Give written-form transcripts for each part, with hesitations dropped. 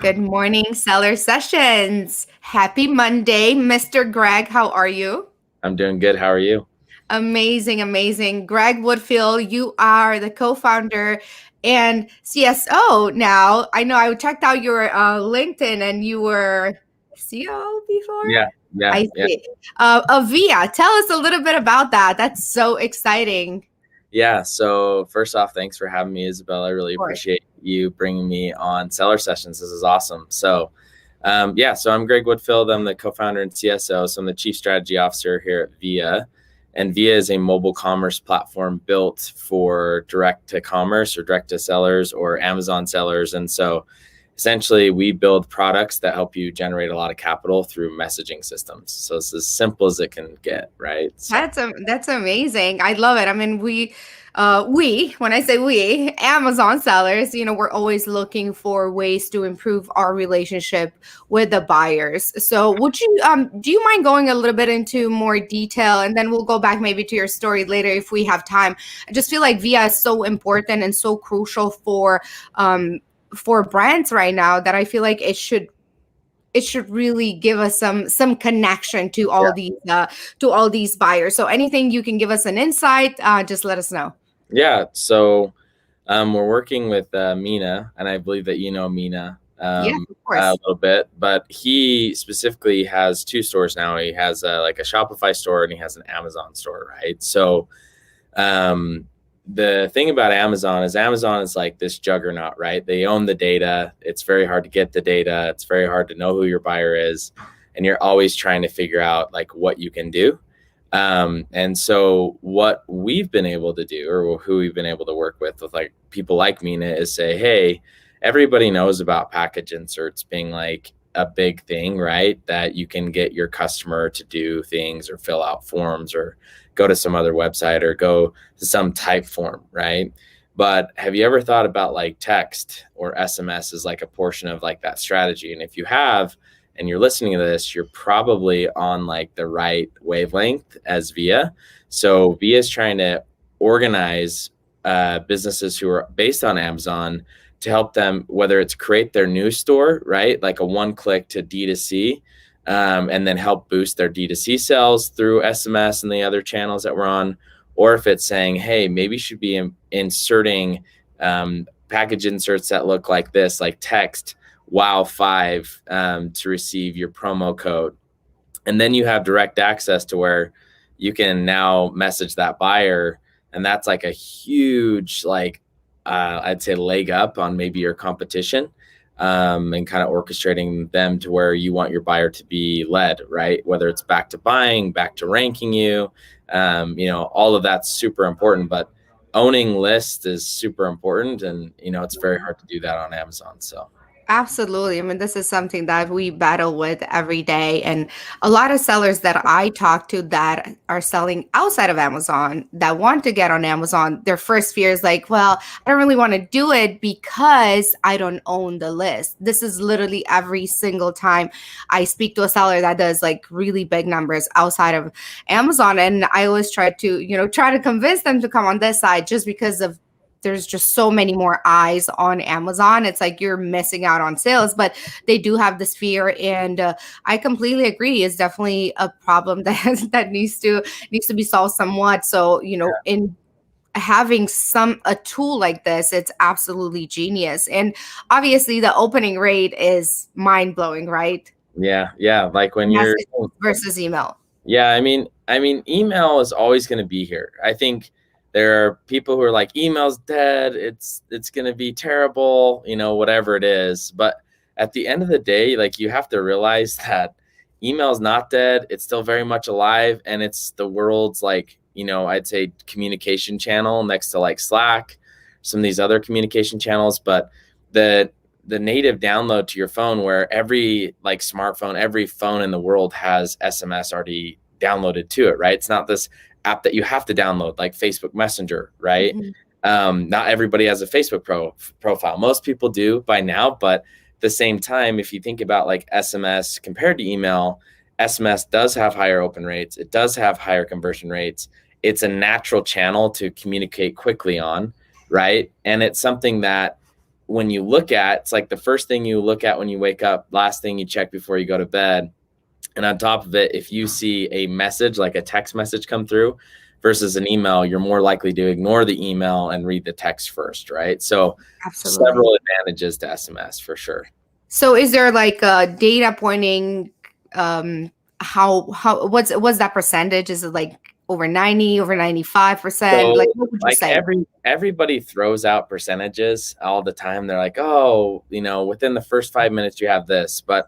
Good morning, Seller Sessions. Happy Monday, Mr. Greg. How are you? I'm doing good. How are you? Amazing, amazing. Greg Woodfield, you are the co-founder and CSO now. I know I checked out your LinkedIn and you were CO before. Yeah, yeah, I yeah, see. Of Via. Tell us a little bit about that. That's so exciting. yeah. So first off, thanks for having me, Isabel. I really Of course. appreciate you bringing me on Seller Sessions. This is awesome. So I'm Greg Woodfield. I'm the co-founder and CSO. So I'm the chief strategy officer here at Via. And Via is a mobile commerce platform built for direct to commerce or direct to sellers or Amazon sellers. And so essentially, we build products that help you generate a lot of capital through messaging systems. So it's as simple as it can get, right? So That's amazing. I love it. I mean, when I say we, Amazon sellers, we're always looking for ways to improve our relationship with the buyers. So, would you do you mind going a little bit into more detail, and then we'll go back maybe to your story later if we have time. I just feel like Via is so important and so crucial for brands right now that I feel like it should really give us some connection to all these buyers. So anything you can give us an insight, just let us know. yeah, so we're working with Mina, and I believe that you know Mina Yes, of a course. little bit, but he specifically has two stores now. He has like a Shopify store and he has an Amazon store, right? So um, the thing about Amazon is like this juggernaut, right? They own the data. It's very hard to get the data. It's very hard to know who your buyer is, and you're always trying to figure out like what you can do. And so what we've been able to do, or who we've been able to work with like people like Mina, is say, hey, everybody knows about package inserts being like a big thing, right? That you can get your customer to do things or fill out forms or go to some other website or go to some type form, right? But have you ever thought about like text or SMS as like a portion of like that strategy? And if you have, and you're listening to this, you're probably on like the right wavelength as Via. So Via is trying to organize businesses who are based on Amazon to help them, whether it's create their new store, right? Like a one-click to D2C, and then help boost their D2C sales through SMS and the other channels that we're on. Or if it's saying, hey, maybe you should be inserting package inserts that look like this, like text, wow5 to receive your promo code. And then you have direct access to where you can now message that buyer. And that's like a huge, like, I'd say leg up on maybe your competition, and kind of orchestrating them to where you want your buyer to be led, right? Whether it's back to buying, back to ranking you, all of that's super important. But owning lists is super important. And, it's very hard to do that on Amazon. So. Absolutely. I mean, this is something that we battle with every day. And a lot of sellers that I talk to that are selling outside of Amazon that want to get on Amazon, their first fear is like, well, I don't really want to do it because I don't own the list. This is literally every single time I speak to a seller that does like really big numbers outside of Amazon. And I always try to convince them to come on this side just because of there's just so many more eyes on Amazon. It's like you're missing out on sales, but they do have this fear, and I completely agree. It's definitely a problem that needs to be solved somewhat. So in having a tool like this, it's absolutely genius, and obviously the opening rate is mind blowing, right? Yeah. Like when you're, Message versus email. yeah, I mean, email is always going to be here. I think there are people who are like, email's dead. It's going to be terrible, whatever it is. But at the end of the day, like you have to realize that email is not dead. It's still very much alive, and it's the world's like, I'd say communication channel next to like Slack, some of these other communication channels. But the native download to your phone, where every like smartphone, every phone in the world has SMS already downloaded to it, right? It's not this app that you have to download like Facebook Messenger, right? Mhm. Not everybody has a Facebook profile. Most people do by now, but at the same time, if you think about like SMS compared to email, SMS does have higher open rates. It does have higher conversion rates. It's a natural channel to communicate quickly on, right? And it's something that when you look at, it's like the first thing you look at when you wake up, last thing you check before you go to bed. And on top of it, if you see a message, like a text message come through versus an email, you're more likely to ignore the email and read the text first, right? So Absolutely. several advantages to SMS for sure. So is there like a data pointing how what's that percentage? Is it like over 90, over 95%? Like So what would you like say? everybody throws out percentages all the time. They're like, oh, within the first 5 minutes you have this. But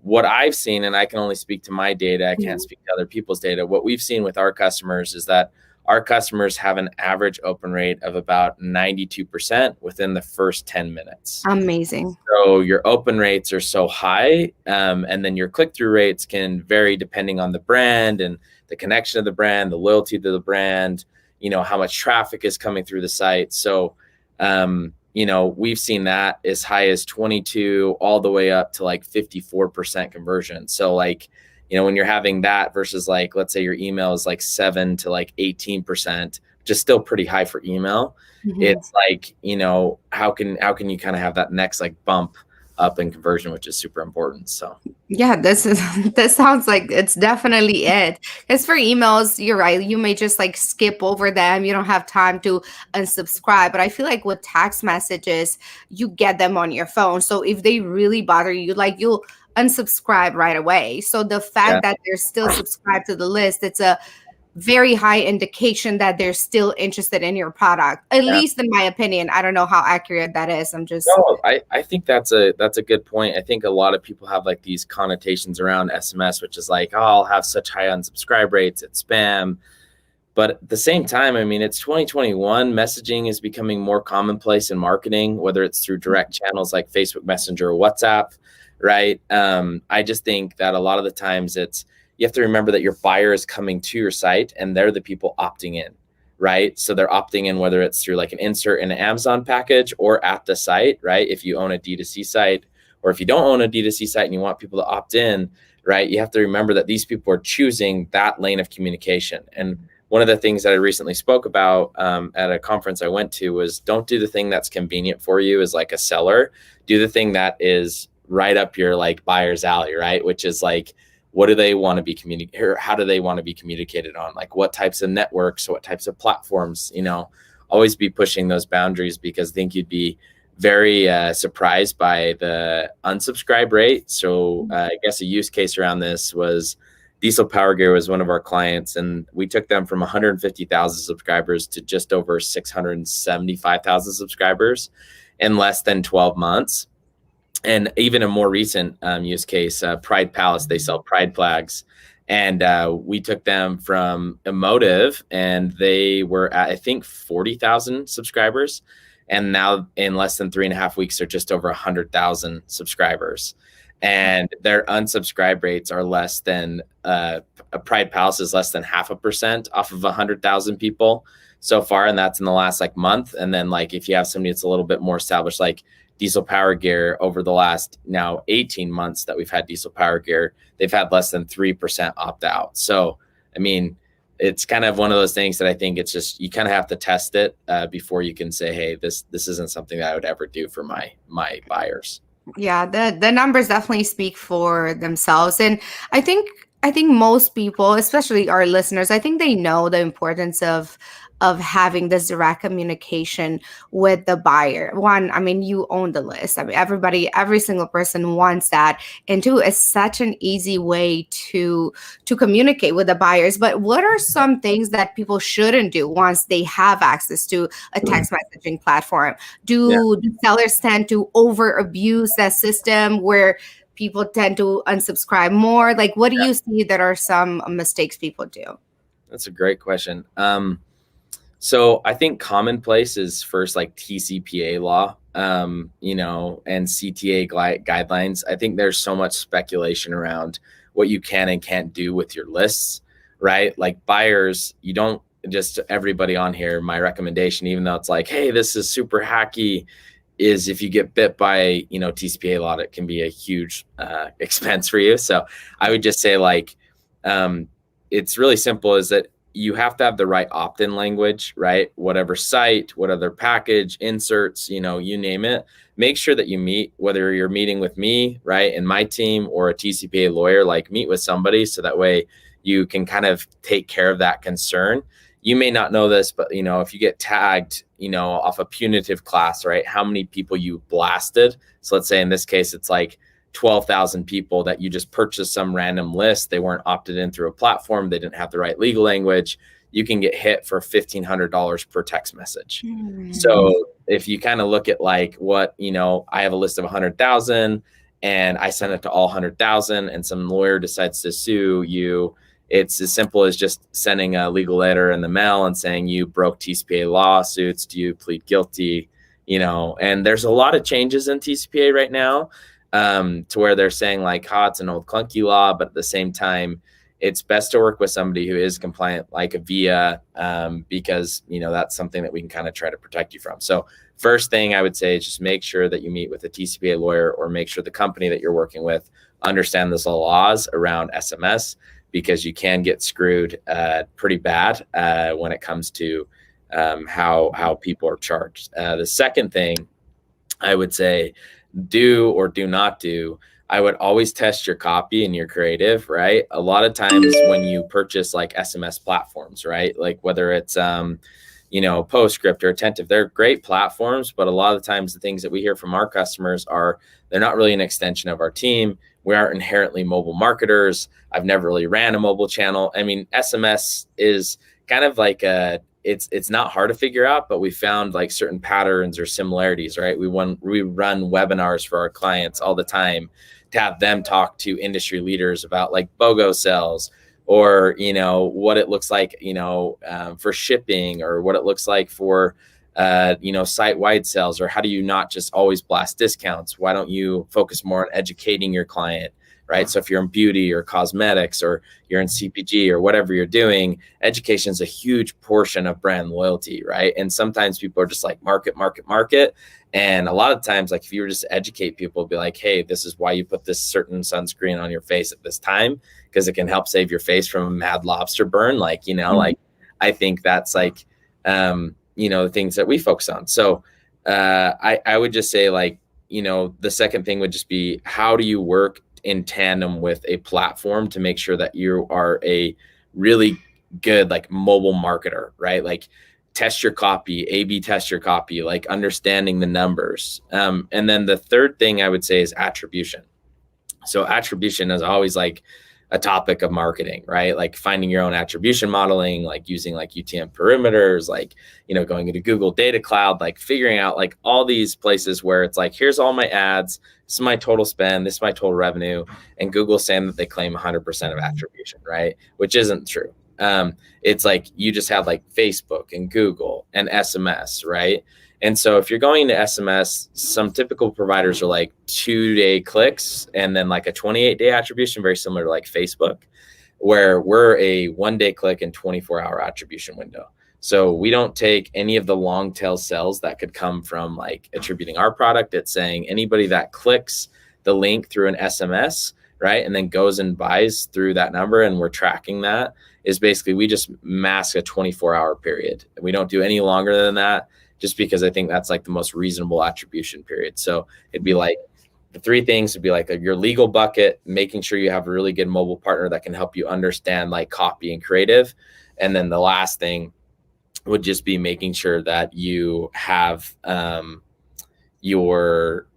what I've seen, and I can only speak to my data, I can't speak to other people's data. What we've seen with our customers is that our customers have an average open rate of about 92% within the first 10 minutes. Amazing. So your open rates are so high, and then your click-through rates can vary depending on the brand and the connection of the brand, the loyalty to the brand, how much traffic is coming through the site. So, we've seen that as high as 22 all the way up to like 54% conversion. So like, when you're having that versus like, let's say your email is like 7 to like 18%, which is still pretty high for email. Mhm. It's like, how can you kind of have that next like bump up in conversion, which is super important. So Yeah, this sounds like it's definitely it. Because for emails, you're right. You may just like skip over them. You don't have time to unsubscribe. But I feel like with text messages, you get them on your phone. So if they really bother you, like you'll unsubscribe right away. So the yeah, fact that they're still subscribed to the list, it's a very high indication that they're still interested in your product. At yeah. least in my opinion. I don't know how accurate that is. I'm just No, I think that's a good point. I think a lot of people have like these connotations around SMS, which is like, oh, I'll have such high unsubscribe rates, it's spam. But at the same time, I mean, it's 2021. Messaging is becoming more commonplace in marketing, whether it's through direct channels like Facebook Messenger or WhatsApp, right? I just think that a lot of the times you have to remember that your buyer is coming to your site and they're the people opting in, right? So they're opting in whether it's through like an insert in an Amazon package or at the site, right? If you own a D2C site, or if you don't own a D2C site and you want people to opt in, right? You have to remember that these people are choosing that lane of communication. And one of the things that I recently spoke about at a conference I went to was don't do the thing that's convenient for you as like a seller. Do the thing that is right up your like buyer's alley, right? Which is like, what do they want to be communicated, or how do they want to be communicated on? Like what types of networks, what types of platforms, always be pushing those boundaries, because I think you'd be very surprised by the unsubscribe rate. So I guess a use case around this was Diesel Power Gear was one of our clients, and we took them from 150,000 subscribers to just over 675,000 subscribers in less than 12 months. And even a more recent use case, Pride Palace, they sell pride flags. And we took them from Emotive, and they were at, I think, 40,000 subscribers. And now in less than 3.5 weeks, they're just over 100,000 subscribers. And their unsubscribe rates are less than a Pride Palace is less than 0.5% off of 100,000 people so far. And that's in the last like month. And then like, if you have somebody that's a little bit more established, like Diesel Power Gear, over the last now 18 months that we've had Diesel Power Gear, they've had less than 3% opt out. So, I mean, it's kind of one of those things that I think it's just, you kind of have to test it before you can say, hey, this isn't something that I would ever do for my buyers. Yeah, the numbers definitely speak for themselves. And I think most people, especially our listeners, I think they know the importance of having this direct communication with the buyer. One, I mean, you own the list. I mean, every single person wants that. And two, it's such an easy way to communicate with the buyers. But what are some things that people shouldn't do once they have access to a text messaging platform? Do sellers tend to over abuse that system where people tend to unsubscribe more? Like, what do you see that are some mistakes people do? That's a great question. So I think commonplace is first like TCPA law, and CTA guidelines. I think there's so much speculation around what you can and can't do with your lists, right? Like buyers, you don't just everybody on here, my recommendation, even though it's like, hey, this is super hacky, is if you get bit by, TCPA law, it can be a huge expense for you. So I would just say like, it's really simple, is that you have to have the right opt-in language, right? Whatever site, whatever package, inserts, you name it. Make sure that you meet, whether you're meeting with me, right, and my team, or a TCPA lawyer, like meet with somebody so that way you can kind of take care of that concern. You may not know this, but if you get tagged, off a punitive class, right, how many people you blasted. So let's say in this case, it's like 12,000 people that you just purchased some random list. They weren't opted in through a platform. They didn't have the right legal language. You can get hit for $1,500 per text message. So if you kind of look at like what, I have a list of 100,000 and I send it to all 100,000 and some lawyer decides to sue you, it's as simple as just sending a legal letter in the mail and saying you broke TCPA lawsuits. Do you plead guilty? And there's a lot of changes in TCPA right now, to where they're saying like, it's an old clunky law, but at the same time, it's best to work with somebody who is compliant, like a Via, because that's something that we can kind of try to protect you from. So first thing I would say is just make sure that you meet with a TCPA lawyer, or make sure the company that you're working with understand the laws around SMS, because you can get screwed pretty bad when it comes to how people are charged. The second thing I would say, do or do not do, I would always test your copy and your creative, right? A lot of times when you purchase like SMS platforms, right? Like whether it's, PostScript or Attentive, they're great platforms, but a lot of the times the things that we hear from our customers are they're not really an extension of our team. We aren't inherently mobile marketers. I've never really ran a mobile channel. I mean, SMS is kind of like it's not hard to figure out, but we found like certain patterns or similarities, right? We run webinars for our clients all the time to have them talk to industry leaders about like BOGO sales, or, what it looks like, for shipping, or what it looks like for, site-wide sales, or how do you not just always blast discounts? Why don't you focus more on educating your client, right? So if you're in beauty or cosmetics, or you're in CPG, or whatever you're doing, education is a huge portion of brand loyalty, right? And sometimes people are just like market. And a lot of times, like if you were just to educate people, be like, hey, this is why you put this certain sunscreen on your face at this time, because it can help save your face from a mad lobster burn. Like, like I think that's like, the things that we focus on. So I would just say like, the second thing would just be, how do you work in tandem with a platform to make sure that you are a really good like mobile marketer, right? Like test your copy, A/B test your copy, like understanding the numbers. And then the third thing I would say is attribution. So attribution is always like a topic of marketing, right? Like finding your own attribution modeling, like using like UTM perimeters, like, going into Google Data Cloud, like figuring out like all these places where it's like, here's all my ads, this is my total spend, this is my total revenue. And Google's saying that they claim 100% of attribution, right? Which isn't true. It's like you just have like Facebook and Google and SMS, right? And so if you're going to SMS, some typical providers are like 2-day clicks and then like a 28-day attribution, very similar to like Facebook, where we're a 1-day click and 24-hour attribution window. So we don't take any of the long tail sales that could come from like attributing our product. It's saying anybody that clicks the link through an SMS, right, and then goes and buys through that number, and we're tracking that, is basically we just mask a 24-hour period. We don't do any longer than that, just because I think that's like the most reasonable attribution period. So it'd be like the three things would be like your legal bucket, making sure you have a really good mobile partner that can help you understand like copy and creative. And then the last thing would just be making sure that you have your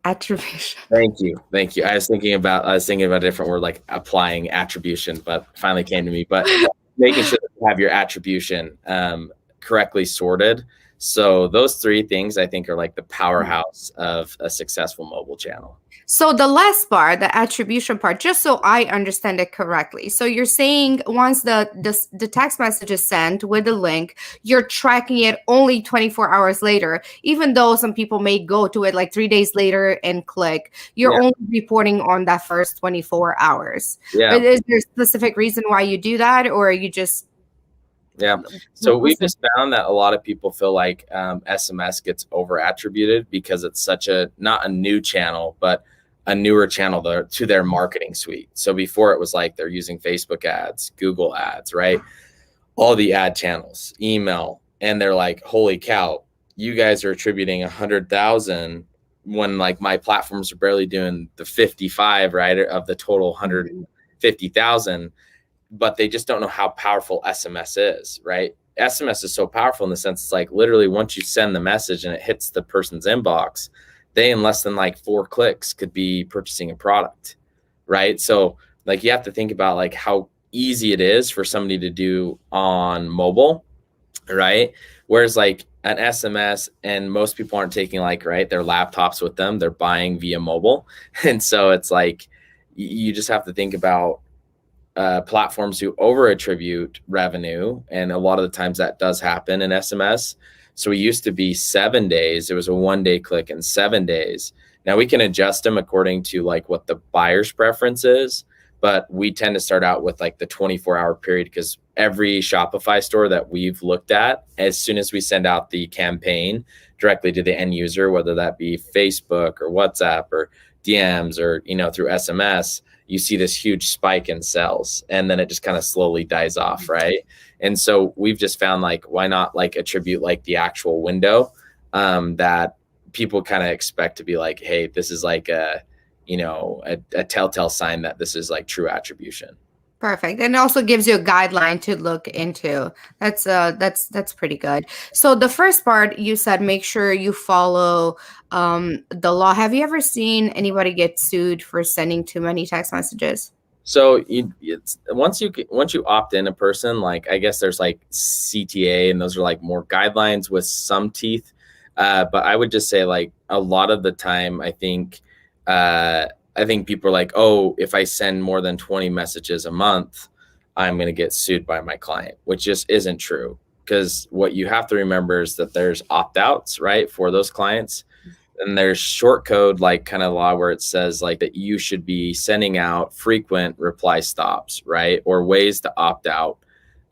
Attribution. Thank you. I was thinking about a different word, like applying attribution, but finally came to me. But making sure that you have your attribution correctly sorted. So those three things I think are like the powerhouse of a successful mobile channel. So the last part, the attribution part, just so I understand it correctly. So you're saying once the text message is sent with the link, you're tracking it only 24 hours later, even though some people may go to it like 3 days later and click. You're only reporting on that first 24 hours. Yeah. Is there a specific reason why you do that, or are you just... Yeah. So we've just found that a lot of people feel like SMS gets over attributed because it's such not a new channel, but a newer channel to their marketing suite. So before it was like they're using Facebook ads, Google ads, right? All the ad channels, email, and they're like, holy cow, you guys are attributing 100,000 when like my platforms are barely doing the 55, right, of the total 150,000. But they just don't know how powerful SMS is, right? SMS is so powerful in the sense it's like literally once you send the message and it hits the person's inbox, they in less than like 4 clicks could be purchasing a product, right? So like you have to think about like how easy it is for somebody to do on mobile, right? Whereas like an SMS, and most people aren't taking like, right, their laptops with them, they're buying via mobile. And so it's like you just have to think about platforms who over attribute revenue. And a lot of the times that does happen in SMS. So we used to be 7 days. It was a 1 day click in 7 days. Now we can adjust them according to like what the buyer's preference is, but we tend to start out with like the 24-hour period because every Shopify store that we've looked at, as soon as we send out the campaign directly to the end user, whether that be Facebook or WhatsApp or DMs or, you know, through SMS, you see this huge spike in sales and then it just kind of slowly dies off, right? And so we've just found like, why not like attribute like the actual window that people kind of expect to be like, hey, this is like a, you know, a telltale sign that this is like true attribution. Perfect. And it also gives you a guideline to look into. That's pretty good. So the first part you said, make sure you follow the law. Have you ever seen anybody get sued for sending too many text messages? So it's once you opt in a person, like I guess there's like CTA and those are like more guidelines with some teeth. But I would just say like a lot of the time, I think people are like, oh, if I send more than 20 messages a month, I'm going to get sued by my client, which just isn't true. Because what you have to remember is that there's opt-outs, right, for those clients. And there's short code, like kind of law where it says like that you should be sending out frequent reply stops, right? Or ways to opt out,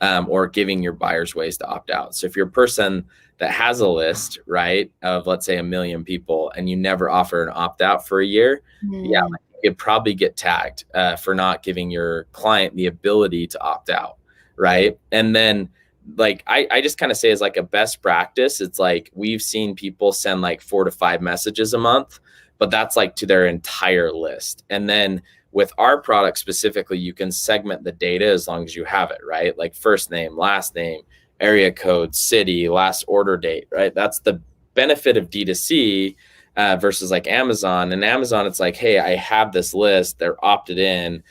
or giving your buyers ways to opt out. So if you're a person that has a list, right, of let's say 1 million people and you never offer an opt out for a year, yeah, like you'd probably get tagged for not giving your client the ability to opt out, right? And then like I just kind of say as like a best practice, it's like we've seen people send like 4 to 5 messages a month, but that's like to their entire list. And then with our product specifically, you can segment the data as long as you have it, right? Like first name, last name, area code, city, last order date, right? That's the benefit of D2C versus like Amazon. And Amazon, it's like, hey, I have this list, they're opted in,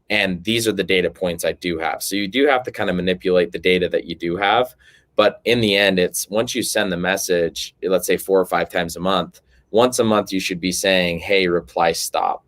and these are the data points I do have. So you do have to kind of manipulate the data that you do have. But in the end, it's once you send the message, let's say 4 or 5 times a month, once a month, you should be saying, hey, reply stop,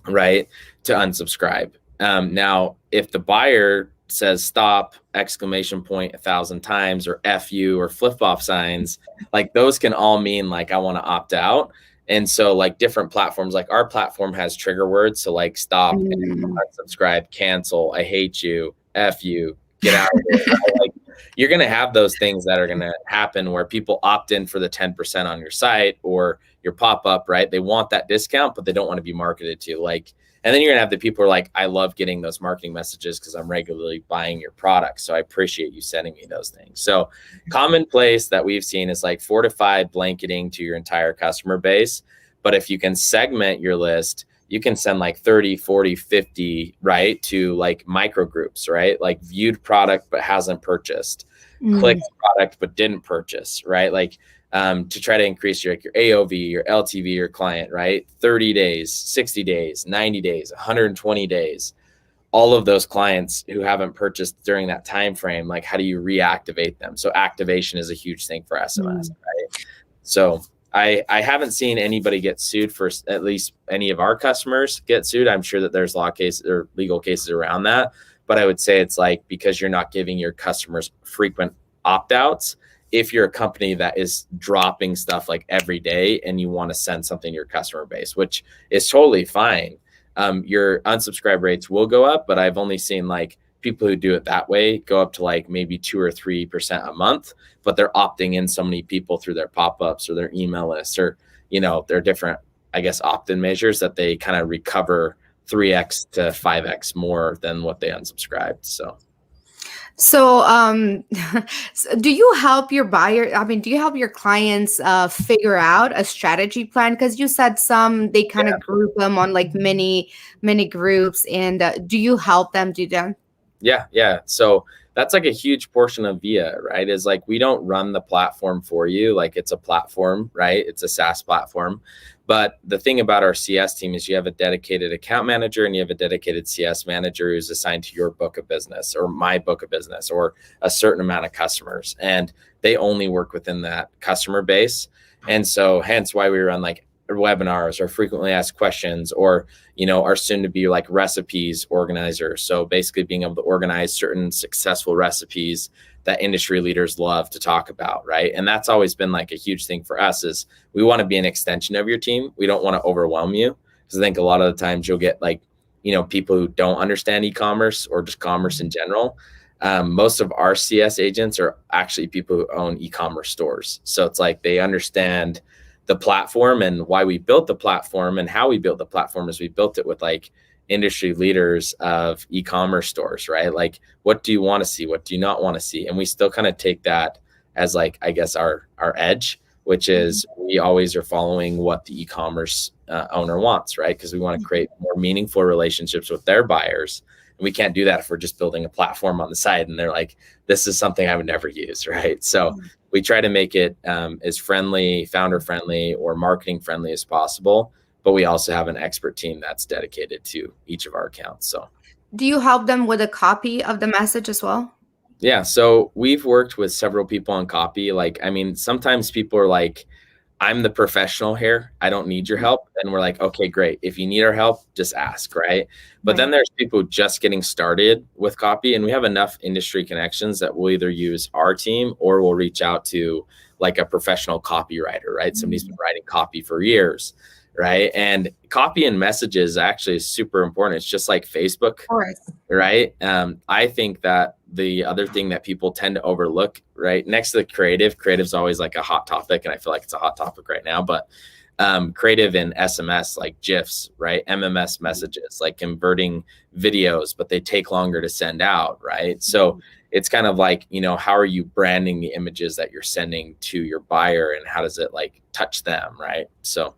right? To unsubscribe. Now, if the buyer says stop, exclamation point 1,000 times, or F you, or flip-flop signs, like those can all mean like, I want to opt out. And so like different platforms, like our platform has trigger words. So like stop, unsubscribe, cancel, I hate you, F you, get out of here. Like you're going to have those things that are going to happen where people opt in for the 10% on your site or your pop-up, right? They want that discount, but they don't want to be marketed to. Like, and then you're gonna have the people who are like, I love getting those marketing messages because I'm regularly buying your product. So I appreciate you sending me those things. So commonplace that we've seen is like 4 to 5 blanketing to your entire customer base. But if you can segment your list, you can send like 30, 40, 50, right? To like micro groups, right? Like viewed product, but hasn't purchased, clicked product, but didn't purchase, right? Like, to try to increase your AOV, your LTV, your client, right? 30 days, 60 days, 90 days, 120 days, all of those clients who haven't purchased during that time frame, like how do you reactivate them? So activation is a huge thing for SMS, right? So I haven't seen anybody get sued for, at least any of our customers get sued. I'm sure that there's law cases or legal cases around that, but I would say it's like because you're not giving your customers frequent opt-outs. If you're a company that is dropping stuff like every day and you want to send something to your customer base, which is totally fine, your unsubscribe rates will go up, but I've only seen like people who do it that way go up to like maybe 2 or 3% a month, but they're opting in so many people through their pop-ups or their email lists or, you know, their different I guess, opt-in measures that they kind of recover 3x to 5x more than what they unsubscribed. So, do you help your buyer? I mean, do you help your clients figure out a strategy plan? Because you said some they kind of group them on like many groups, and do you help them do that? Yeah. So that's like a huge portion of Via, right? Is like we don't run the platform for you. Like it's a platform, right? It's a SaaS platform. But the thing about our CS team is you have a dedicated account manager and you have a dedicated CS manager who's assigned to your book of business or my book of business or a certain amount of customers. And they only work within that customer base. And so hence why we run like webinars or frequently asked questions or our soon to be like recipes organizer. So basically being able to organize certain successful recipes that industry leaders love to talk about, right? And that's always been like a huge thing for us is we want to be an extension of your team. We don't want to overwhelm you because I think a lot of the times you'll get like, people who don't understand e-commerce or just commerce in general. Most of our CS agents are actually people who own e-commerce stores. So it's like they understand the platform and why we built the platform and how we built the platform is we built it with like industry leaders of e-commerce stores, right? Like, what do you want to see? What do you not want to see? And we still kind of take that as like, I guess our edge, which is we always are following what the e-commerce owner wants, right? Because we want to create more meaningful relationships with their buyers. And we can't do that if we're just building a platform on the side and they're like, this is something I would never use, right? So we try to make it as friendly, founder friendly, or marketing friendly as possible. But we also have an expert team that's dedicated to each of our accounts. So, Do you help them with a copy of the message as well? yeah. So we've worked with several people on copy. Like, I mean, sometimes people are like, I'm the professional here. I don't need your help. And we're like, okay, great. If you need our help, just ask, right? But then there's people just getting started with copy, and we have enough industry connections that we'll either use our team or we'll reach out to like a professional copywriter, right? Somebody's been writing copy for years, right? And copy and messages actually is super important. It's just like Facebook, Of course. right? I think that the other thing that people tend to overlook, right, next to the creative's always like a hot topic, and I feel like it's a hot topic right now, but creative in SMS, like GIFs, right? MMS messages, like converting videos, but they take longer to send out, right? So it's kind of like, how are you branding the images that you're sending to your buyer and how does it like touch them, right? So.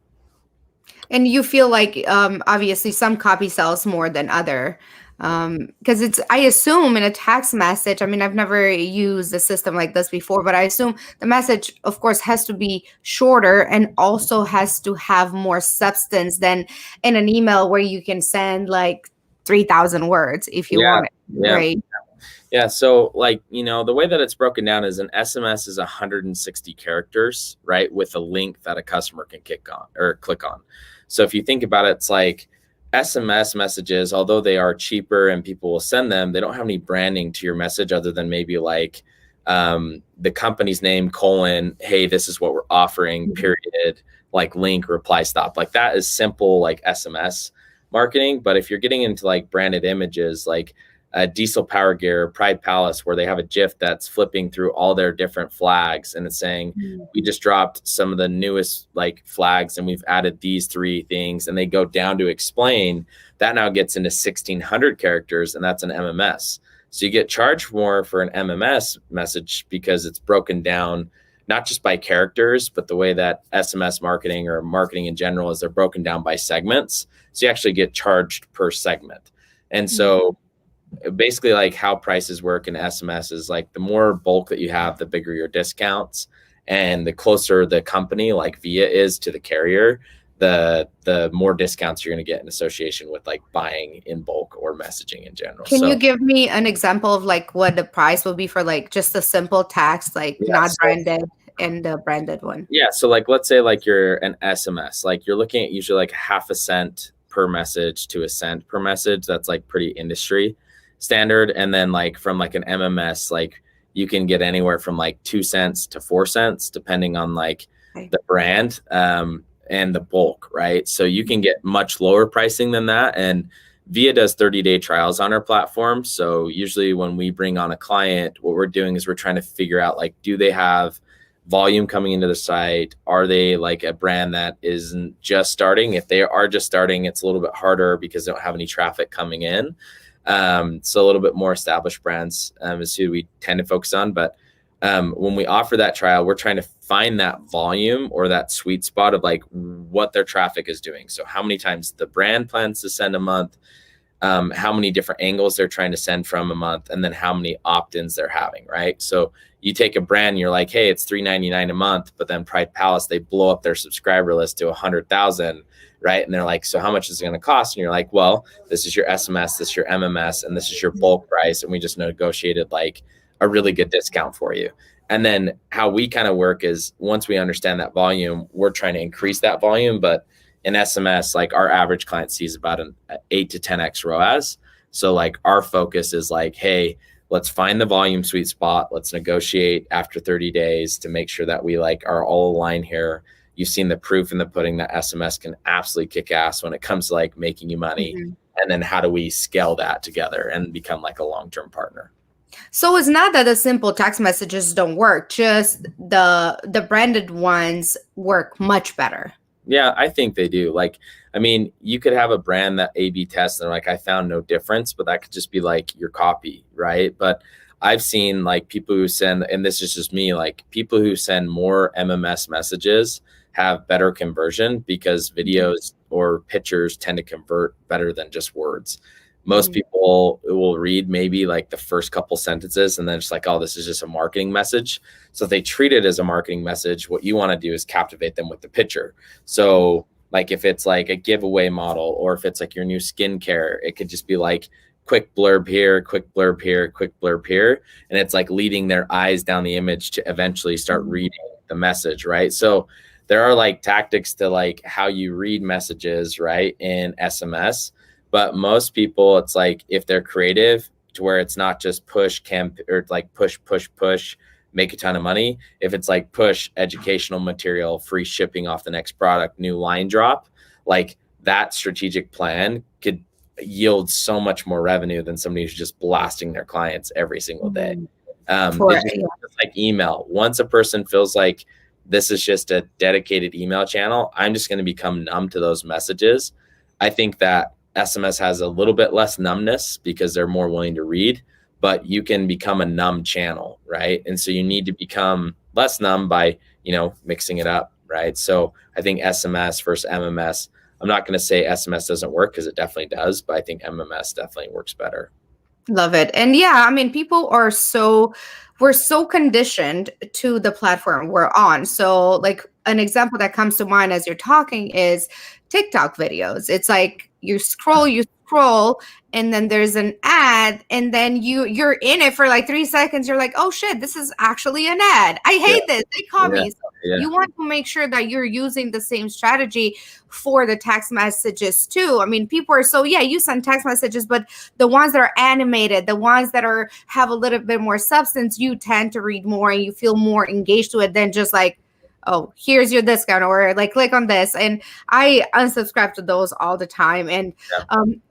And you feel like obviously some copy sells more than other. Because I assume in a text message, I mean, I've never used a system like this before, but I assume the message, of course, has to be shorter and also has to have more substance than in an email where you can send like 3,000 words if you want it, right? Yeah. So like, the way that it's broken down is an SMS is 160 characters, right? With a link that a customer can click on. So if you think about it, it's like SMS messages, although they are cheaper and people will send them, they don't have any branding to your message other than maybe like the company's name, hey, this is what we're offering, period, like link, reply, stop. Like that is simple, like SMS marketing. But if you're getting into like branded images, like Diesel Power Gear, Pride Palace, where they have a GIF that's flipping through all their different flags and it's saying, we just dropped some of the newest like flags and we've added these 3 things, and they go down to explain, that now gets into 1,600 characters, and that's an MMS. So you get charged more for an MMS message because it's broken down not just by characters, but the way that SMS marketing or marketing in general is they're broken down by segments. So you actually get charged per segment. And so basically like how prices work in SMS is like the more bulk that you have, the bigger your discounts, and the closer the company like Via is to the carrier, the more discounts you're going to get in association with like buying in bulk or messaging in general. Can you give me an example of like what the price will be for like just a simple text, like not branded and the branded one? Yeah. So like, let's say like you're an SMS, like you're looking at usually like half a cent per message to a cent per message. That's like pretty industry standard. And then like from like an MMS, like you can get anywhere from like 2 cents to 4 cents, depending on like the brand and the bulk, right? So you can get much lower pricing than that. And Via does 30-day trials on our platform. So usually when we bring on a client, what we're doing is we're trying to figure out like, do they have volume coming into the site? Are they like a brand that isn't just starting? If they are just starting, it's a little bit harder because they don't have any traffic coming in. So a little bit more established brands is who we tend to focus on. But when we offer that trial, we're trying to find that volume or that sweet spot of like what their traffic is doing. So how many times the brand plans to send a month, how many different angles they're trying to send from a month, and then how many opt-ins they're having, right? So you take a brand, you're like, hey, it's $3.99 a month, but then Pride Palace, they blow up their subscriber list to 100,000, right? And they're like, so how much is it going to cost? And you're like, well, this is your SMS, this is your MMS, and this is your bulk price, and we just negotiated like a really good discount for you. And then how we kind of work is once we understand that volume, we're trying to increase that volume, but in SMS, like our average client sees about an 8 to 10x ROAS. So like our focus is like, hey, let's find the volume sweet spot. Let's negotiate after 30 days to make sure that we like are all aligned here. You've seen the proof in the pudding that SMS can absolutely kick ass when it comes to like making you money. Mm-hmm. And then how do we scale that together and become like a long-term partner? So it's not that the simple text messages don't work, just the branded ones work much better. Yeah, I think they do. Like, I mean, you could have a brand that A/B tests and like, I found no difference, but that could just be like your copy, right? But I've seen like people who send, and this is just me, like people who send more MMS messages have better conversion because videos or pictures tend to convert better than just words. Most people will read maybe like the first couple sentences and then it's like, oh, this is just a marketing message. So if they treat it as a marketing message, what you want to do is captivate them with the picture. So like if it's like a giveaway model or if it's like your new skincare, it could just be like quick blurb here, quick blurb here, quick blurb here. And it's like leading their eyes down the image to eventually start reading the message, right? So there are like tactics to like how you read messages, right, in SMS. But most people, it's like if they're creative to where it's not just push or like push, make a ton of money. If it's like push educational material, free shipping off the next product, new line drop, like that strategic plan could yield so much more revenue than somebody who's just blasting their clients every single day. It's like email. Once a person feels like this is just a dedicated email channel, I'm just going to become numb to those messages. I think that SMS has a little bit less numbness because they're more willing to read, but you can become a numb channel, right? And so you need to become less numb by, mixing it up, right? So I think SMS versus MMS, I'm not going to say SMS doesn't work because it definitely does, but I think MMS definitely works better. Love it. And yeah, I mean, we're so conditioned to the platform we're on. So like an example that comes to mind as you're talking is TikTok videos. It's like you scroll, and then there's an ad, and then you're in it for like 3 seconds. You're like, oh shit, this is actually an ad. I hate this. They caught me. So you want to make sure that you're using the same strategy for the text messages too. I mean, people are you send text messages, but the ones that are animated, the ones that have a little bit more substance, you tend to read more and you feel more engaged to it than just like, oh, here's your discount, or like click on this. And I unsubscribe to those all the time. And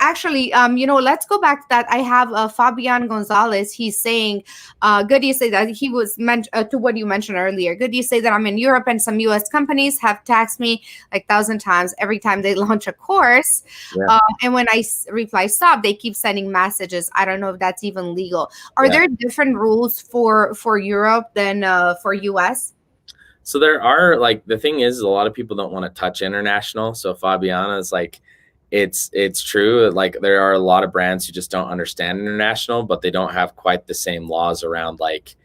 actually, let's go back to that. I have Fabian Gonzalez. He's saying, good you say that. He was to what you mentioned earlier. Good you say that I'm in Europe and some US companies have taxed me like 1,000 times every time they launch a course. Yeah. And when I reply stop, they keep sending messages. I don't know if that's even legal. Are there different rules for Europe than for US? So there are, like, the thing is a lot of people don't want to touch international. So Fabiana is like, it's true. Like there are a lot of brands who just don't understand international, but they don't have quite the same laws around like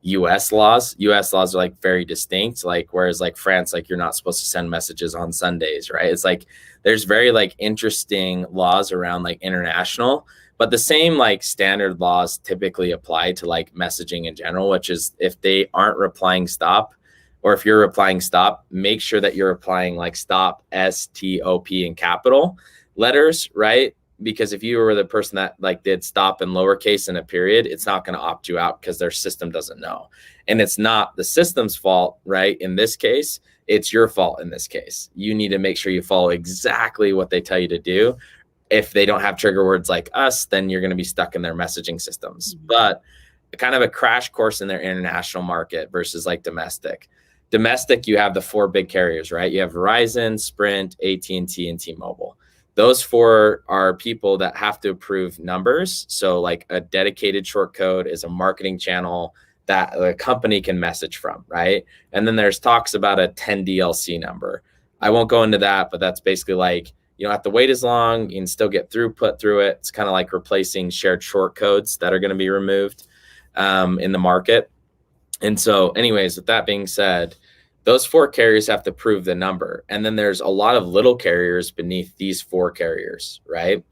US laws. US laws are like very distinct. Like, whereas like France, like you're not supposed to send messages on Sundays, right? It's like, there's very like interesting laws around like international, but the same like standard laws typically apply to like messaging in general, which is if they aren't replying stop, or if you're replying stop, make sure that you're applying like stop, STOP in capital letters, right? Because if you were the person that like did stop in lowercase in a period, it's not going to opt you out because their system doesn't know. And it's not the system's fault, right? In this case, it's your fault in this case. You need to make sure you follow exactly what they tell you to do. If they don't have trigger words like us, then you're going to be stuck in their messaging systems. But kind of a crash course in their international market versus like domestic. Domestic, you have the four big carriers, right? You have Verizon, Sprint, AT&T, and T-Mobile. Those four are people that have to approve numbers. So like a dedicated short code is a marketing channel that the company can message from, right? And then there's talks about a 10 DLC number. I won't go into that, but that's basically like, you don't have to wait as long. You can still get throughput through it. It's kind of like replacing shared short codes that are going to be removed in the market. And so anyways, with that being said, those four carriers have to prove the number. And then there's a lot of little carriers beneath these four carriers, right?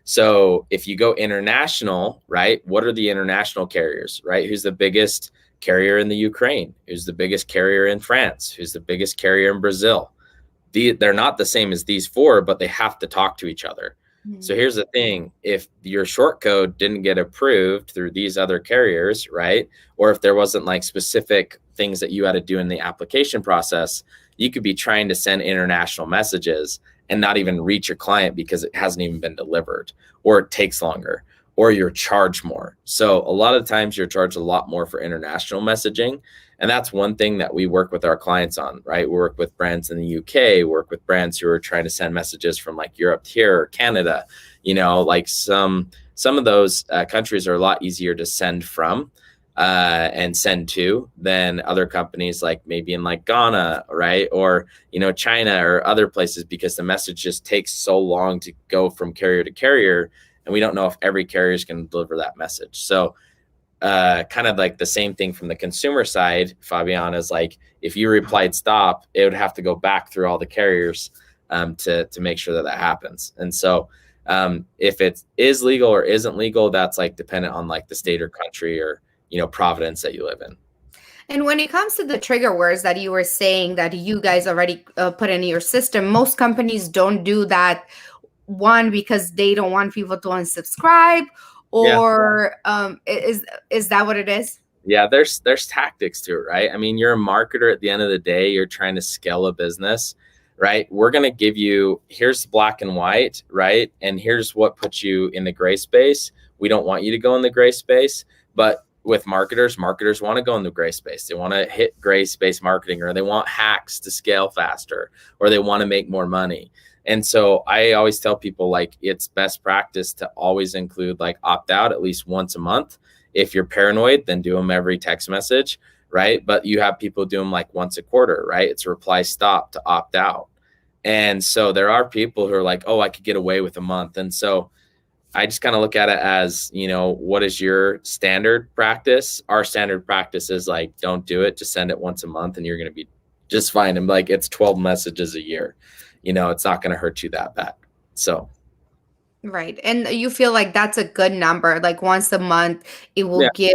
So if you go international, right, what are the international carriers, right? Who's the biggest carrier in the Ukraine? Who's the biggest carrier in France? Who's the biggest carrier in Brazil? They're not the same as these four, but they have to talk to each other. So here's the thing. If your short code didn't get approved through these other carriers, right? Or if there wasn't like specific things that you had to do in the application process, you could be trying to send international messages and not even reach your client because it hasn't even been delivered, or it takes longer, or you're charged more. So a lot of times you're charged a lot more for international messaging. And that's one thing that we work with our clients on, right? We work with brands in the UK, work with brands who are trying to send messages from like Europe here or Canada. Like some of those countries are a lot easier to send from and send to than other companies, like maybe in like Ghana, right? Or, China or other places, because the message just takes so long to go from carrier to carrier. And we don't know if every carrier is going to deliver that message. So kind of like the same thing from the consumer side, Fabian, is like if you replied stop, it would have to go back through all the carriers to make sure that happens. And so if it is legal or isn't legal, that's like dependent on like the state or country or, providence that you live in. And when it comes to the trigger words that you were saying that you guys already put in your system, most companies don't do that. One, because they don't want people to unsubscribe, or is that what it is? Yeah, there's tactics to it, right? I mean, you're a marketer at the end of the day. You're trying to scale a business, right? We're going to give you, here's black and white, right? And here's what puts you in the gray space. We don't want you to go in the gray space, but with marketers want to go in the gray space. They want to hit gray space marketing, or they want hacks to scale faster, or they want to make more money. And so I always tell people, like, it's best practice to always include like opt out at least once a month. If you're paranoid, then do them every text message, right? But you have people do them like once a quarter, right? It's a reply stop to opt out. And so there are people who are like, oh, I could get away with a month. And so I just kind of look at it as, what is your standard practice? Our standard practice is like, don't do it. Just send it once a month and you're going to be just fine. And like, it's 12 messages a year. It's not going to hurt you that bad. So. Right. And you feel like that's a good number. Like once a month, it will give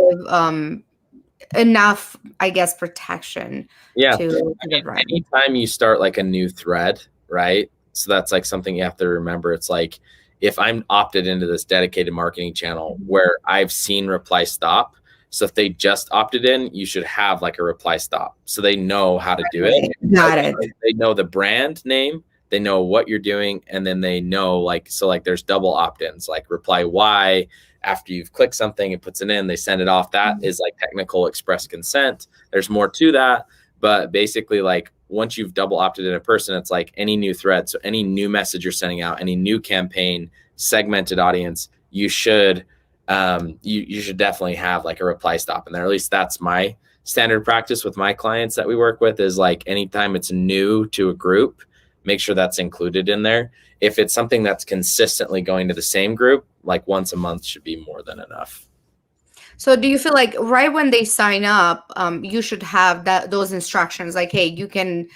enough, I guess, protection. Yeah. To the brand. Anytime you start like a new thread, right? So that's like something you have to remember. It's like, if I'm opted into this dedicated marketing channel where I've seen reply stop. So if they just opted in, you should have like a reply stop. So they know how to do it. Got it. They know the brand name. They know what you're doing. And then they know like there's double opt-ins, like reply Y after you've clicked something, it puts it in, they send it off. That is like technical express consent. There's more to that. But basically, like once you've double opted in a person, it's like any new thread. So any new message you're sending out, any new campaign, segmented audience, you should you should definitely have like a reply stop in there. At least that's my standard practice with my clients that we work with, is like anytime it's new to a group, make sure that's included in there. If it's something that's consistently going to the same group, like once a month should be more than enough. So do you feel like right when they sign up, you should have those instructions like, hey, you can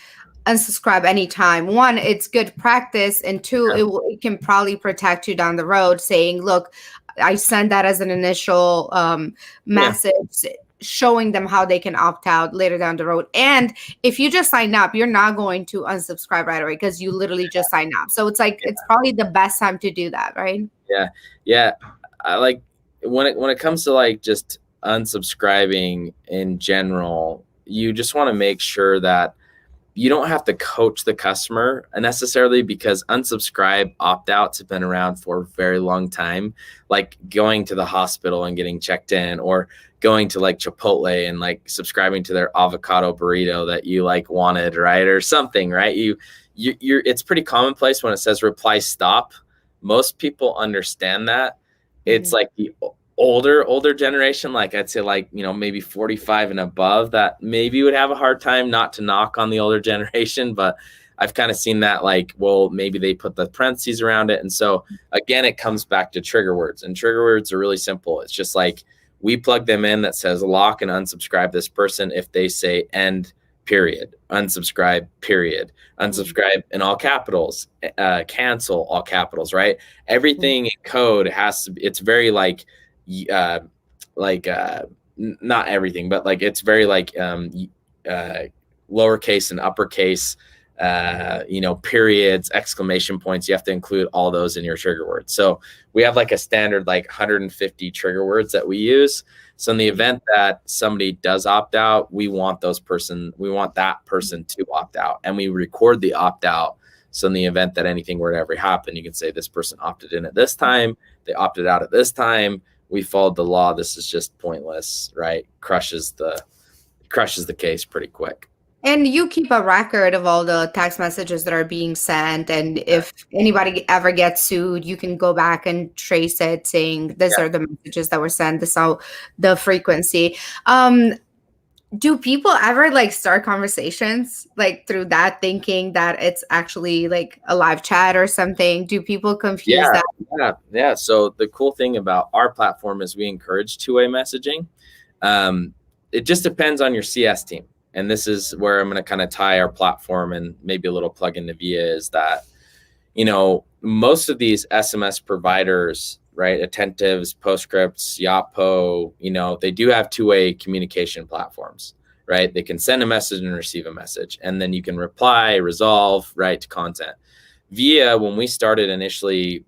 unsubscribe anytime? One, it's good practice. And two, it can probably protect you down the road, saying, look, I sent that as an initial message, showing them how they can opt out later down the road. And if you just sign up, you're not going to unsubscribe right away because you literally just signed up. So it's like, it's probably the best time to do that, right? Yeah. I like when it comes to like just unsubscribing in general, you just want to make sure that you don't have to coach the customer necessarily, because unsubscribe opt-outs have been around for a very long time, like going to the hospital and getting checked in, or going to like Chipotle and like subscribing to their avocado burrito that you like wanted, right? Or something, right? You're it's pretty commonplace when it says reply stop. Most people understand that. It's Mhm. like the older generation, like I'd say like, maybe 45 and above, that maybe would have a hard time, not to knock on the older generation, but I've kind of seen that, like, well, maybe they put the parentheses around it. And so again, it comes back to trigger words, and trigger words are really simple. It's just like we plug them in that says lock and unsubscribe this person if they say end period, unsubscribe period, unsubscribe in all capitals, cancel all capitals, right? Everything in code has to, it's very uh, like not everything, but like it's very like lowercase and uppercase, periods, exclamation points. You have to include all those in your trigger words. So we have like a standard like 150 trigger words that we use. So in the event that somebody does opt out, we want that person to opt out, and we record the opt out. So in the event that anything were to ever happen, you can say this person opted in at this time, they opted out at this time, we followed the law, this is just pointless, right? Crushes the case pretty quick. And you keep a record of all the text messages that are being sent. And if anybody ever gets sued, you can go back and trace it, saying these Yeah. are the messages that were sent, this is the frequency. Do people ever like start conversations like through that, thinking that it's actually like a live chat or something? Do people confuse Yeah, that? yeah. So the cool thing about our platform is we encourage two-way messaging. It just depends on your CS team. And this is where I'm going to kind of tie our platform and maybe a little plug into Via, is that, most of these SMS providers, right? Attentives, Postscripts, Yotpo, they do have two-way communication platforms, right? They can send a message and receive a message, and then you can reply, resolve, right, to content. Via, when we started initially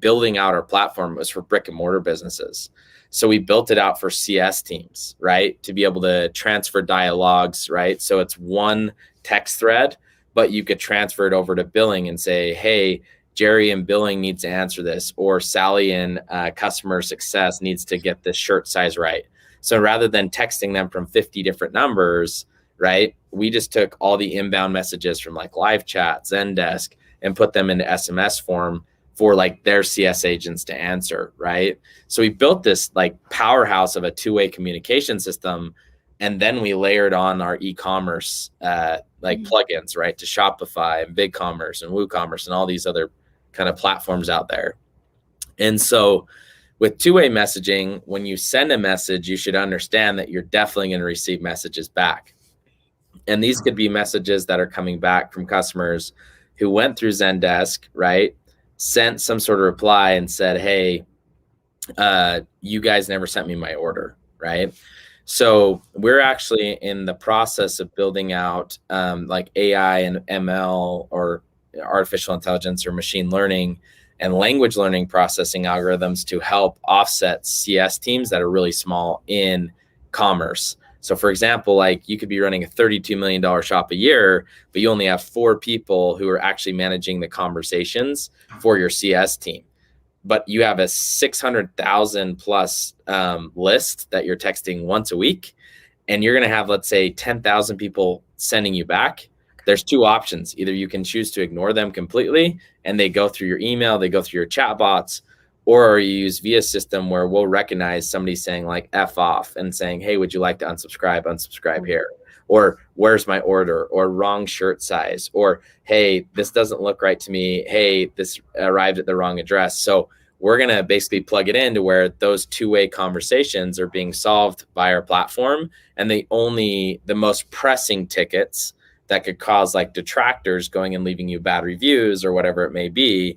building out our platform, was for brick and mortar businesses. So we built it out for CS teams, right, to be able to transfer dialogues, right? So it's one text thread, but you could transfer it over to billing and say, hey, Jerry in billing needs to answer this, or Sally in customer success needs to get this shirt size right. So rather than texting them from 50 different numbers, right, we just took all the inbound messages from like live chat, Zendesk, and put them into SMS form for like their CS agents to answer, right? So we built this like powerhouse of a two-way communication system, and then we layered on our e-commerce plugins, right, to Shopify and BigCommerce and WooCommerce and all these other kind of platforms out there. And so with two-way messaging, when you send a message, you should understand that you're definitely going to receive messages back. And these could be messages that are coming back from customers who went through Zendesk, right, sent some sort of reply and said, hey, you guys never sent me my order, right? So we're actually in the process of building out like AI and ML, or artificial intelligence or machine learning and language learning processing algorithms, to help offset CS teams that are really small in commerce. So for example, like you could be running a $32 million shop a year, but you only have 4 people who are actually managing the conversations for your CS team. But you have a 600,000 plus list that you're texting once a week, and you're going to have, let's say, 10,000 people sending you back. There's 2 options. Either you can choose to ignore them completely and they go through your email, they go through your chat bots, or you use Via system where we'll recognize somebody saying like F off and saying, hey, would you like to unsubscribe here? Or where's my order? Or wrong shirt size? Or, hey, this doesn't look right to me. Hey, this arrived at the wrong address. So we're going to basically plug it into where those two-way conversations are being solved by our platform. And the most pressing tickets that could cause like detractors going and leaving you bad reviews or whatever it may be,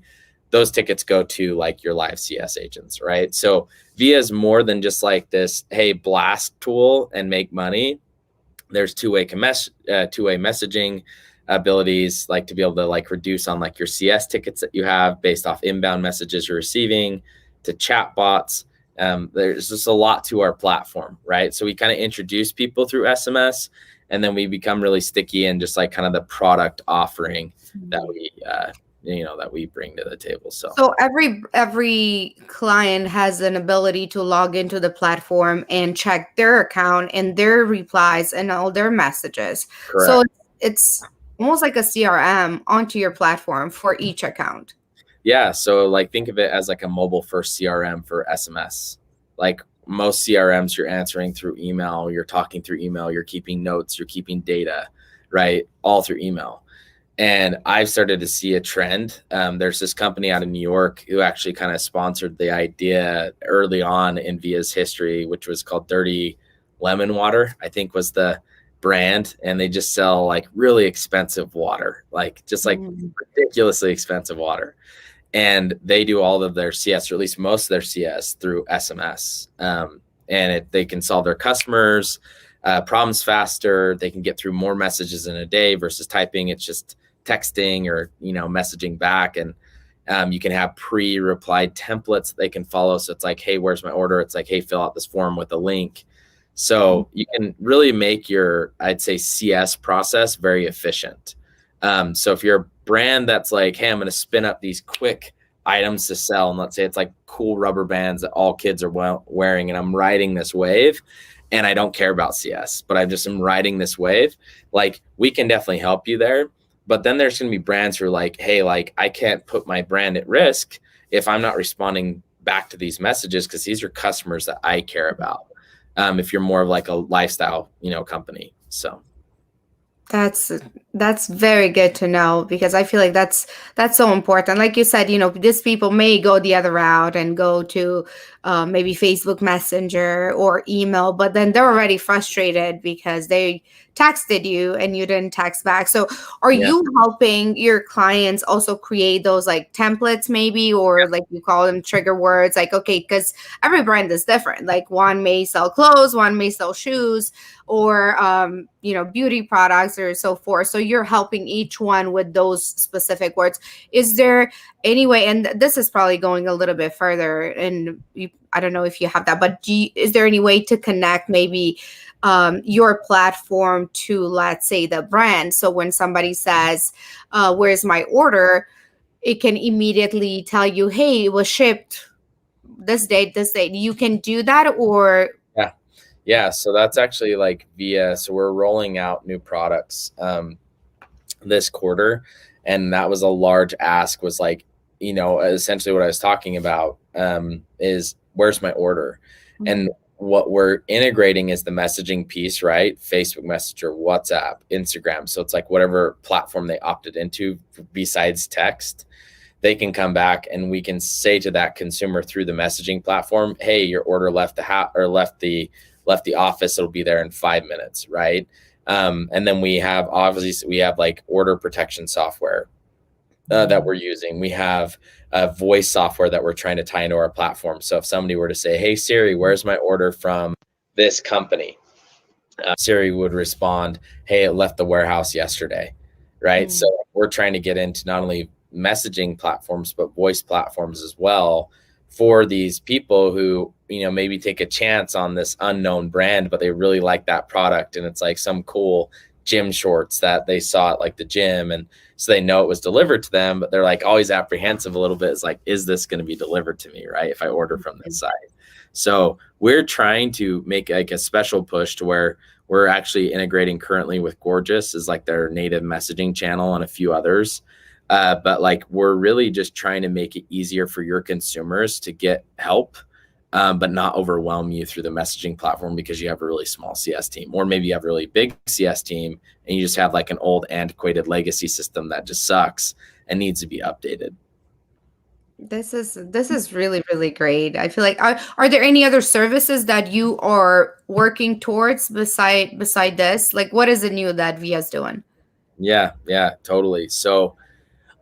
those tickets go to like your live CS agents, right? So Via is more than just like this, hey, blast tool and make money. There's two-way messaging abilities, like to be able to like reduce on like your CS tickets that you have based off inbound messages you're receiving, to chat bots. There's just a lot to our platform, right? So we kind of introduce people through SMS, and then we become really sticky and just like kind of the product offering that we that we bring to the table. So every client has an ability to log into the platform and check their account and their replies and all their messages. So correct. it's almost like a CRM onto your platform for each account. Yeah, so like think of it as like a mobile first CRM for SMS. Like most CRMs, you're answering through email, you're talking through email, you're keeping notes, you're keeping data, right? All through email. And I've started to see a trend. There's this company out of New York who actually kind of sponsored the idea early on in Via's history, which was called Dirty Lemon Water, I think was the brand. And they just sell like really expensive water, like just like ridiculously expensive water. And they do all of their CS, or at least most of their CS, through SMS. And they can solve their customers' problems faster. They can get through more messages in a day versus typing. It's just texting or messaging back. And you can have pre-replied templates that they can follow. So it's like, hey, where's my order? It's like, hey, fill out this form with a link. So you can really make your, I'd say, CS process very efficient. So if you're a brand that's like, hey, I'm going to spin up these quick items to sell, and let's say it's like cool rubber bands that all kids are wearing, and I'm riding this wave, and I don't care about CS, but I just am riding this wave, like we can definitely help you there. But then there's going to be brands who are like, hey, like I can't put my brand at risk if I'm not responding back to these messages because these are customers that I care about. If you're more of like a lifestyle, company. So That's very good to know, because I feel like that's so important. Like you said, these people may go the other route and go to maybe Facebook Messenger or email, but then they're already frustrated because they texted you and you didn't text back. So are yeah. you helping your clients also create those like templates maybe, or like you call them trigger words? Like, okay, because every brand is different. Like one may sell clothes, one may sell shoes, or beauty products or so forth. So you're helping each one with those specific words. Is there any way, and this is probably going a little bit further, and I don't know if you have that, but is there any way to connect maybe your platform to, let's say, the brand? So when somebody says, where's my order, it can immediately tell you, hey, it was shipped this date. You can do that, or yeah, so that's actually like Via. So we're rolling out new products this quarter, and that was a large ask, was like, essentially what I was talking about is where's my order? Mm-hmm. And what we're integrating is the messaging piece, right? Facebook Messenger, WhatsApp, Instagram. So it's like whatever platform they opted into besides text, they can come back and we can say to that consumer through the messaging platform, hey, your order left the office, it'll be there in 5 minutes, right? And then we have like order protection software that we're using. We have voice software that we're trying to tie into our platform. So if somebody were to say, hey, Siri, where's my order from this company? Siri would respond, hey, it left the warehouse yesterday, right? So we're trying to get into not only messaging platforms, but voice platforms as well, for these people who, maybe take a chance on this unknown brand, but they really like that product. And it's like some cool gym shorts that they saw at like the gym. And so they know it was delivered to them, but they're like always apprehensive a little bit. It's like, is this going to be delivered to me, right? If I order from this site. So we're trying to make like a special push to where we're actually integrating currently with Gorgeous as like their native messaging channel and a few others. But like, we're really just trying to make it easier for your consumers to get help, but not overwhelm you through the messaging platform because you have a really small CS team, or maybe you have a really big CS team and you just have like an old antiquated legacy system that just sucks and needs to be updated. This is really, really great. I feel like, are there any other services that you are working towards beside this? Like, what is it new that Via's doing? Yeah, totally. So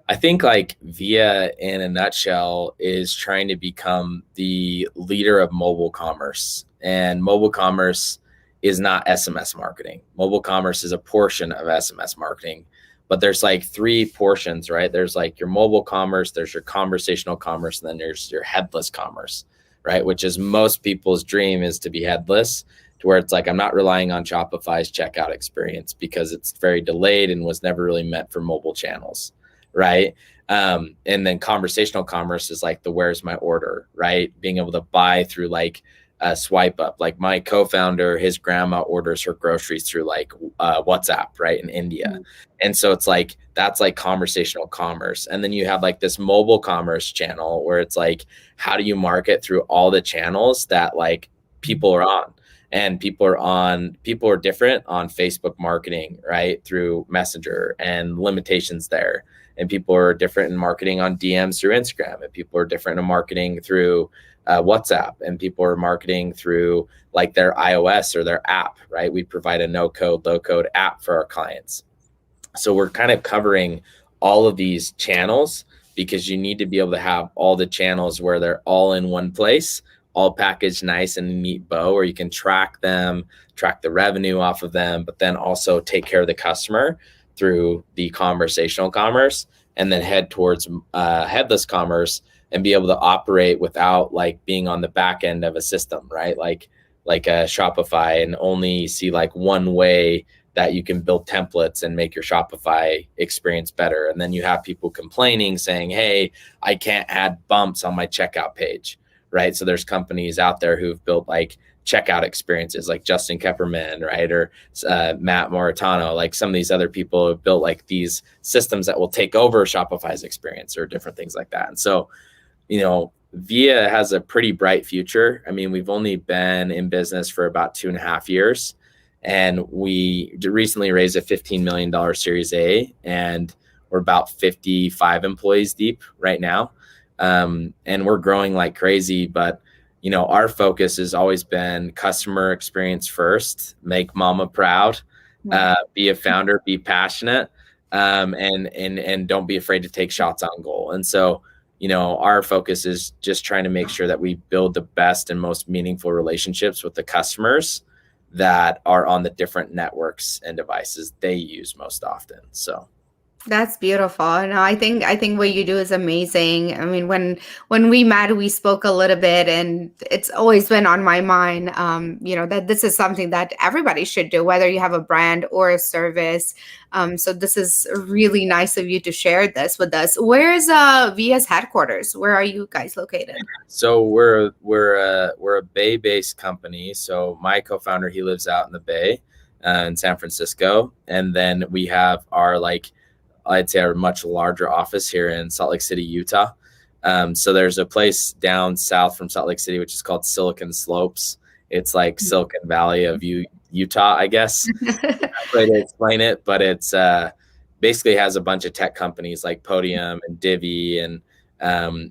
I think like Via in a nutshell is trying to become the leader of mobile commerce, and mobile commerce is not SMS marketing. Mobile commerce is a portion of SMS marketing, but there's like three portions, right? There's like your mobile commerce, there's your conversational commerce, and then there's your headless commerce, right? Which is most people's dream, is to be headless, to where it's like, I'm not relying on Shopify's checkout experience because it's very delayed and was never really meant for mobile channels, right? And then conversational commerce is like the where's my order, right? Being able to buy through like a swipe up. Like my co-founder, his grandma orders her groceries through like WhatsApp, right, in India. Mm-hmm. And so it's like, that's like conversational commerce. And then you have like this mobile commerce channel where it's like, how do you market through all the channels that like people are on? And people are different on Facebook marketing, right, through Messenger and limitations there. And people are different in marketing on DMs through Instagram, and people are different in marketing through WhatsApp, and people are marketing through like their iOS or their app, right? We provide a no code, low code app for our clients. So we're kind of covering all of these channels because you need to be able to have all the channels where they're all in one place, all packaged nice and neat bow, where you can track them, track the revenue off of them, but then also take care of the customer through the conversational commerce, and then head towards headless commerce and be able to operate without like being on the back end of a system, right? Like a Shopify, and only see like one way that you can build templates and make your Shopify experience better. And then you have people complaining saying, hey, I can't add bumps on my checkout page, right? So there's companies out there who've built like checkout experiences like Justin Kepperman, right? Or Matt Moritano, like some of these other people have built like these systems that will take over Shopify's experience or different things like that. And so, you know, Via has a pretty bright future. I mean, we've only been in business for about 2.5 years, and we recently raised a $15 million Series A, and we're about 55 employees deep right now. And we're growing like crazy, but you know, our focus has always been customer experience first, make mama proud, be a founder, be passionate, and don't be afraid to take shots on goal. And so, you know, our focus is just trying to make sure that we build the best and most meaningful relationships with the customers that are on the different networks and devices they use most often. So that's beautiful. No, I think what you do is amazing. I mean, when we met, we spoke a little bit, and it's always been on my mind. You know, that this is something that everybody should do, whether you have a brand or a service. So this is really nice of you to share this with us. Where's Via's headquarters? Where are you guys located? So we're a Bay-based company. So my co-founder, he lives out in the Bay, in San Francisco, and then we have our I'd say our much larger office here in Salt Lake City, Utah. So there's a place down south from Salt Lake City, which is called Silicon Slopes. It's like Silicon Valley of Utah, I guess. Way to explain it, but it's basically has a bunch of tech companies like Podium and Divvy and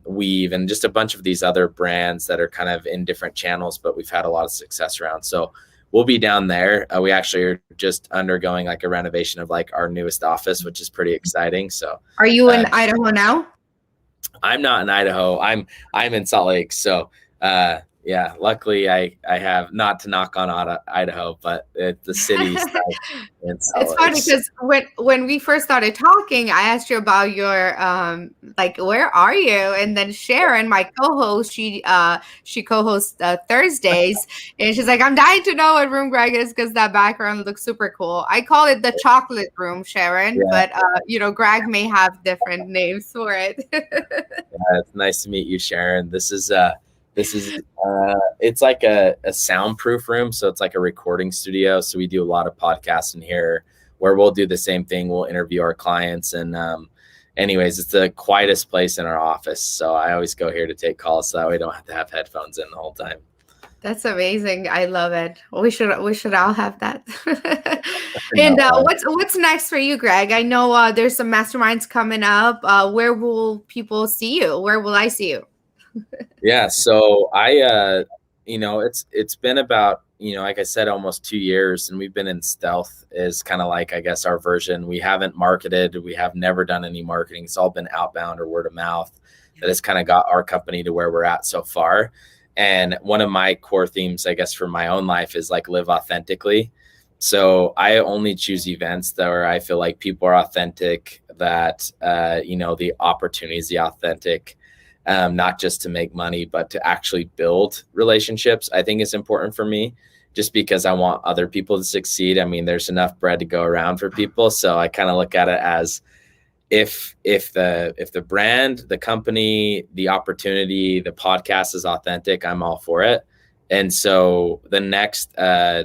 Weave and just a bunch of these other brands that are kind of in different channels, but we've had a lot of success around. So we'll be down there. We actually are just undergoing like a renovation of like our newest office, which is pretty exciting. So are you in Idaho now? I'm not in Idaho. I'm in Salt Lake. So yeah, luckily I have, not to knock on Idaho, but the city's it's funny because when we first started talking, I asked you about your where are you? And then Sharon, my co-host, she co-hosts Thursdays, and she's like, I'm dying to know what room Greg is because that background looks super cool. I call it the chocolate room, Sharon, yeah. But you know, Greg may have different names for it. Yeah, it's nice to meet you, Sharon. This is it's like a soundproof room. So it's like a recording studio. So we do a lot of podcasts in here where we'll do the same thing. We'll interview our clients. And anyways, it's the quietest place in our office. So I always go here to take calls so that way I don't have to have headphones in the whole time. That's amazing. I love it. We should all have that. And what's next for you, Greg? I know there's some masterminds coming up. Where will people see you? Where will I see you? Yeah. So I, you know, it's been about, you know, like I said, almost 2 years, and we've been in stealth is kind of like, I guess, our version. We haven't marketed. We have never done any marketing. It's all been outbound or word of mouth that has kind of got our company to where we're at so far. And one of my core themes, I guess, for my own life is like live authentically. So I only choose events that where I feel like people are authentic, that, you know, the opportunity is the authentic. Not just to make money, but to actually build relationships, I think is important for me. just because I want other people to succeed. I mean, there's enough bread to go around for people. So I kind of look at it as if the brand, the company, the opportunity, the podcast is authentic, I'm all for it. And so the next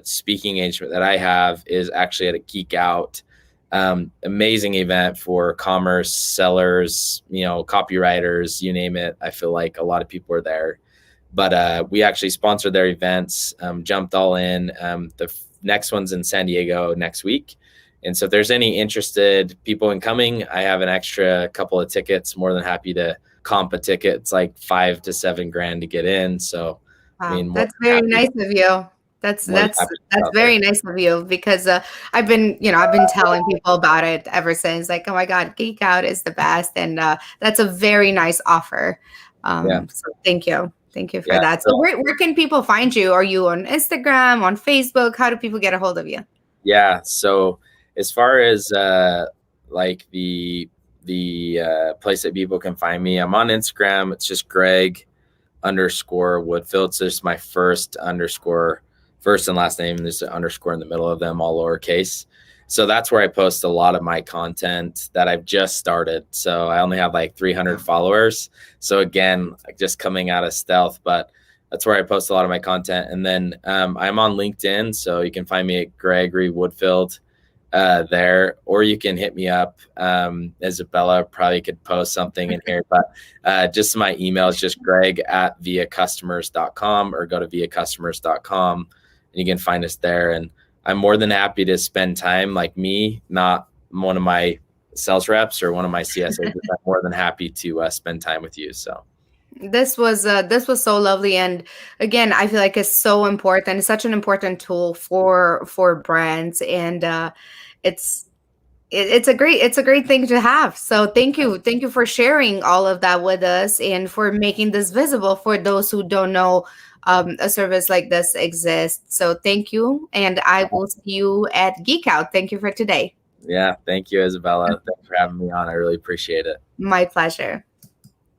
speaking engagement that I have is actually at a Geek Out, amazing event for commerce sellers, copywriters, you name it. I feel like a lot of people are there, but we actually sponsored their events, jumped all in. The next one's in San Diego next week. And so if there's any interested people in coming, I have an extra couple of tickets, more than happy to comp a ticket. It's like $5 to $7 grand to get in. So, I Wow, mean, that's very nice of you. That's more than that's happy to that's out there. very nice of you because I've been telling people about it ever since. Like, oh my God, Geek Out is the best, and that's a very nice offer. Yeah. So thank you for Yeah. that. So where can people find you? Are you on Instagram, on Facebook? How do people get a hold of you? Yeah. So as far as like the place that people can find me, I'm on Instagram. It's just Greg_Woodfield. So it's my first and last name. There's an underscore in the middle of them, all lowercase. So that's where I post a lot of my content that I've just started. So I only have like 300 followers. So again, just coming out of stealth, but that's where I post a lot of my content. And then I'm on LinkedIn. So you can find me at Gregory Woodfield there, or you can hit me up. Isabella probably could post something in here, but just my email is just greg@viacustomers.com, or go to viacustomers.com and you can find us there. And I'm more than happy to spend time, like me, not one of my sales reps or one of my CSOs. I'm more than happy to spend time with you. So This was so lovely, and again, I feel like it's so important. It's such an important tool for brands, and it's it's a great thing to have. So thank you for sharing all of that with us and for making this visible for those who don't know a service like this exists. So thank you, and I will see you at Geek Out. Thank you for today. yeah, thank you, Isabella. Thanks for having me on. I really appreciate it. My pleasure.